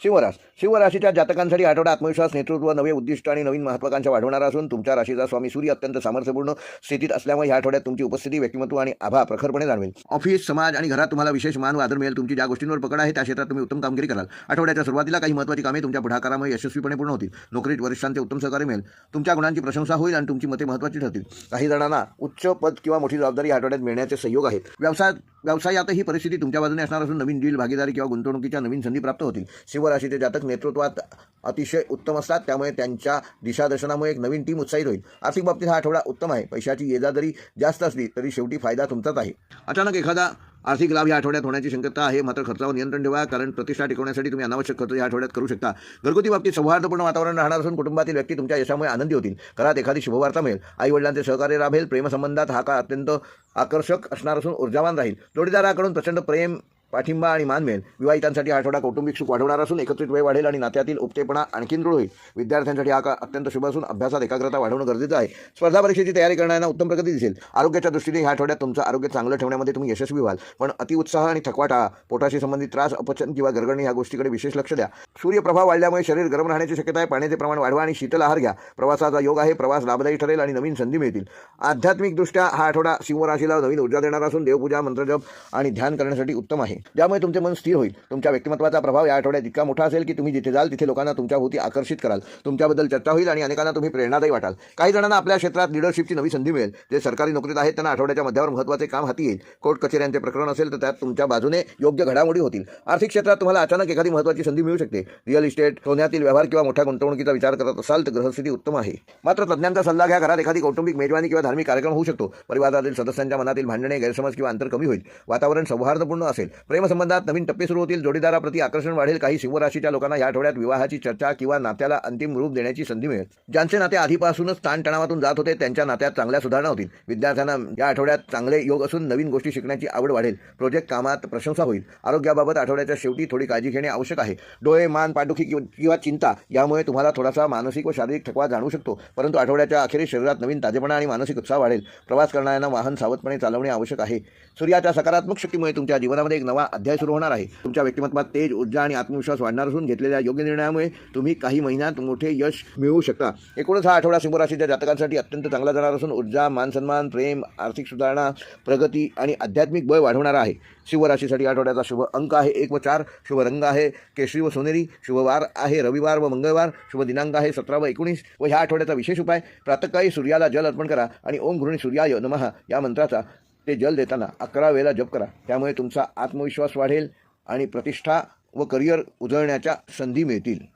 शिवराशीच्या जातकांसाठी आठवडा आत्मविश्वास, नेतृत्व, नवे उद्दिष्ट आणि नवीन महत्त्वाकांक्षा वाढवणारा असून तुमच्या राशीचा स्वामी सूर्य अत्यंत सामर्थ्यपूर्ण स्थितीत असल्यामुळे या आठवड्यात तुमची उपस्थिती, व्यक्तिमत्व आणि आभा प्रखरपणे जाणवेल. ऑफिस, समाज आणि घरात तुम्हाला विशेष मान व आदर मिळेल. तुमची ज्या गोष्टींवर पकड आहे त्या क्षेत्रात तुम्ही उत्तम कामगिरी कराल. आठवड्याच्या सुरुवातीला काही महत्त्वाची कामे तुमच्या पुढाकारामुळे यशस्वीपणे पूर्ण होतील. नोकरीत वरिष्ठांचे उत्तम सहकार्य मिळेल. तुमच्या गुणांची प्रशंसा होईल आणि तुमची मते महत्त्वाची ठरतील. काही जणांना उच्च पद किंवा मोठी जबाबदारी या आठवड्यात मिळण्याचे संयोग आहेत. व्यवसायातही परिस्थिती तुमच्या बाजूने असणार असून नवीन डील, भागीदारी किंवा गुंतवणुकीच्या नवीन संधी प्राप्त होतील. शिवराशीचे जातक नेतृत्वात अतिशय उत्तम असतात, त्यामुळे त्यांच्या दिशादर्शनामुळे एक नवीन टीम उत्साहित होईल. आर्थिक बाबतीत हा आठवडा उत्तम आहे. पैशाची ये-जा जरी जास्त असली तरी शेवटी फायदा तुमचाच आहे. अचानक एखादा आर्थिक लाभ या आठवड्यात होण्याची शक्यता आहे. मात्र खर्चावर नियंत्रण ठेवा, कारण प्रतिष्ठा टिकवण्यासाठी तुम्ही अनावश्यक खर्च या आठवड्यात करू शकता. घरगुती बाबतीत सौहार्दपूर्ण वातावरण राहणार असून कुटुंबातील व्यक्ती तुमच्या यशामुळे आनंदी होतील. घरात एखादी शुभवार्ता मिळेल. आई-वडिलांचे सहकार्य लाभेल. प्रेमसंबंधात हा काळ अत्यंत आकर्षक असणार असून ऊर्जावान राहील. जोडीदाराकडून प्रचंड प्रेम, पाठिंबा आणि मान मिळेल. विवाहितांसाठी हा आठवडा कौटुंबिक सुख वाढवणार असून एकत्रित वेळ वाढेल आणि नात्यातील उपतेपणा आणखीन दृढ होईल. विद्यार्थ्यांसाठी हा काळ अत्यंत शुभ असून अभ्यासात एकाग्रता वाढवणं गरजेचं आहे. स्पर्धा परीक्षेची तयारी करणाऱ्यांना उत्तम प्रगती दिसेल. आरोग्याच्या दृष्टीने ह्या आठवड्यात तुमचं आरोग्य चांगलं ठेवण्यामध्ये तुम्ही यशस्वी व्हाल. पण अतिउत्साह आणि थकवा टाळा. पोटाशी संबंधित त्रास, अपचन किंवा गरगरणी ह्या गोष्टीकडे विशेष लक्ष द्या. सूर्यप्रभाव वाढल्यामुळे शरीर गरम राहण्याची शक्यता आहे. पाण्याचे प्रमाण वाढवा आणि शीतल आहार घ्या. प्रवासाचा योग आहे. प्रवास लाभदायी ठरेल आणि नवीन संधी मिळतील. आध्यात्मिकदृष्ट्या हा आठवडा सिंह राशीला नवीन ऊर्जा देणारा असून देवपूजा, मंत्रजप आणि ध्यान करण्यासाठी उत्तम आहे. त्यामुळे तुमचे मन स्थिर होईल. तुमच्या व्यक्तिमत्वाचा प्रभाव या आठवड्यात इतका मोठा असेल की तुम्ही जिथे जाल तिथे लोकांना तुमच्याभोवती आकर्षित कराल. तुमच्याबद्दल चर्चा होईल आणि अनेकांना तुम्ही प्रेरणादायी वाटाल. काही जणांना आपल्या क्षेत्रात लीडरशिपची नवी संधी मिळेल. जे सरकारी नोकरीत आहेत त्यांना आठवड्याच्या मध्यावर महत्त्वाचे काम हाती येईल. कोर्ट कचेऱ्यांचे प्रकरण असेल तर त्यात तुमच्या बाजूने योग्य घडामोडी होतील. आर्थिक क्षेत्रात तुम्हाला अचानक एखादी महत्त्वाची संधी मिळू शकते. रिअल इस्टेट, सोन्यातील व्यवहार किंवा मोठ्या गुंतवणुकीचा विचार करत असाल तर ग्रहस्थिती उत्तम आहे. मात्र तज्ञांचा सल्ला घ्या. घरात एखादी कौटुंबिक मेजवानी किंवा धार्मिक कार्यक्रम होऊ शकतो. परिवारातील सदस्यांच्या मनातील भांडणे, गैरसमज किंवा अंतर कमी होईल. वातावरण सौहार्दपूर्ण असेल. प्रेमसंबंधात नवीन टप्पे सुरू होतील. जोडीदाराप्रती आकर्षण वाढेल. काही सिंह राशीच्या लोकांना या आठवड्यात विवाहाची चर्चा किंवा नात्याला अंतिम रूप देण्याची संधी मिळेल. ज्यांचे नाते आधीपासूनच ताणतणावातून जात होते त्यांच्या नात्यात चांगल्या सुधारणा होतील. विद्यार्थ्यांना या आठवड्यात चांगले योग असून नवीन गोष्टी शिकण्याची आवड वाढेल. प्रोजेक्ट कामात प्रशंसा होईल. आरोग्याबाबत आठवड्याच्या शेवटी थोडी काळजी घेणे आवश्यक आहे. डोळे, मान, पाठदुखी किंवा चिंता यामुळे तुम्हाला थोडासा मानसिक व शारीरिक थकवा जाणवू शकतो. परंतु आठवड्याच्या अखेरीस शरीरात नवीन ताजेपणा आणि मानसिक उत्साह वाढेल. प्रवास करणाऱ्यांना वाहन सावधपणे चालवणे आवश्यक आहे. सूर्याच्या सकारात्मक शक्तीमुळे तुमच्या जीवनामध्ये एक नवा अध्याय सुरू होणार आहे. तुमच्या व्यक्तिमत्वात तेज, ऊर्जा आणि आत्मविश्वास वाढणार असून घेतलेल्या योग्य निर्णयामुळे तुम्ही काही महिन्यात मोठे यश मिळवू शकता. एकूणच हा आठवडा सिंह राशीच्या जातकांसाठी अत्यंत चांगला जाणार असून ऊर्जा, मानसन्मान, प्रेम, आर्थिक सुधारणा, प्रगती आणि आध्यात्मिक बळ वाढवणारा आहे. सिंह राशीसाठी आठवड्याचा शुभ अंक आहे 1 व 4. शुभ रंग आहे केशरी व सोनेरी. शुभ वार आहे रविवार व मंगळवार. शुभ दिनांक आहे 17 व 19. व ह्या आठवड्याचा विशेष उपाय: प्रातःकाळी सूर्याला जल अर्पण करा आणि ओम घृणी सूर्याय नमः या मंत्राचा ते जल देताना 11 वेळेला जप करा. त्यामुळे तुमचा आत्मविश्वास वाढेल आणि प्रतिष्ठा व करिअर उजळण्याच्या संधी मिळतील.